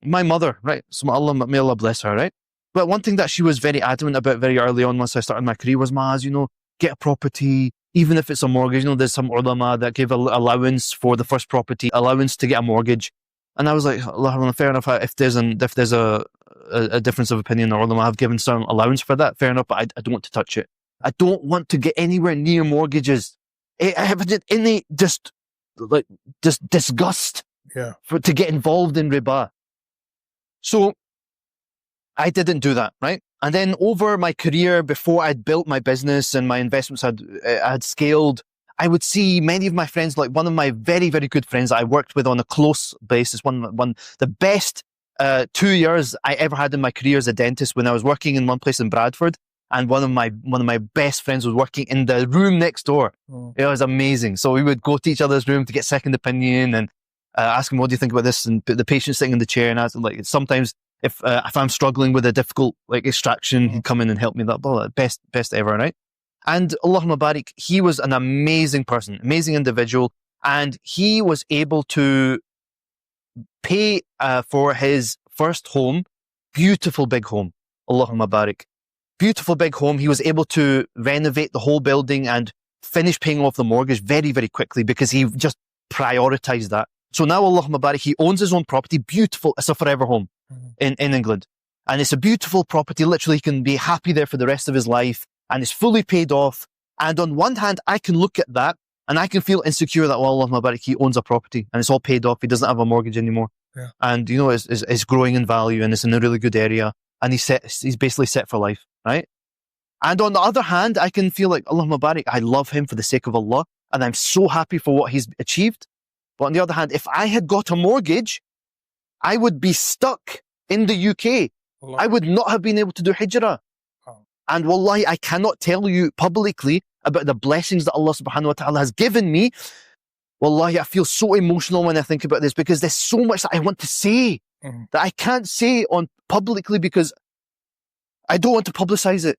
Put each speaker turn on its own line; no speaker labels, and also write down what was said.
my mother, right? So may Allah bless her, right? But one thing that she was very adamant about very early on once I started my career was, Maz, get a property, even if it's a mortgage. There's some ulama that give allowance for the first property, allowance to get a mortgage. And I was like, Allah, fair enough. If there's a difference of opinion, or ulama have given some allowance for that, fair enough, but I don't want to touch it. I don't want to get anywhere near mortgages. I have any just disgust to get involved in riba. So I didn't do that, right? And then over my career, before I'd built my business and my investments had scaled, I would see many of my friends, like one of my very, very good friends that I worked with on a close basis, the best 2 years I ever had in my career as a dentist, when I was working in one place in Bradford, and one of my best friends was working in the room next door. It was amazing. So we would go to each other's room to get second opinion and ask him, what do you think about this? And put the patient sitting in the chair, and ask him, like, sometimes if I'm struggling with a difficult extraction, he'd come in and help me. That best ever, right? And Allahumma barik, he was an amazing person, amazing individual, and he was able to pay for his first home, beautiful big home. Allahumma barik. Beautiful big home. He was able to renovate the whole building and finish paying off the mortgage very, very quickly because he just prioritized that. So now, Allahumma barik, he owns his own property, beautiful. It's a forever home in England. And it's a beautiful property. Literally, he can be happy there for the rest of his life, and it's fully paid off. And on one hand, I can look at that and I can feel insecure that, well, Allahumma barik, he owns a property and it's all paid off. He doesn't have a mortgage anymore. Yeah. And, it's growing in value and it's in a really good area. And he's basically set for life, right? And on the other hand, I can feel like, Allahumma barik, I love him for the sake of Allah, and I'm so happy for what he's achieved. But on the other hand, if I had got a mortgage, I would be stuck in the UK. Allah. I would not have been able to do hijrah. Oh. And wallahi, I cannot tell you publicly about the blessings that Allah subhanahu wa ta'ala has given me. Wallahi, I feel so emotional when I think about this, because there's so much that I want to say that I can't say on publicly because I don't want to publicize it.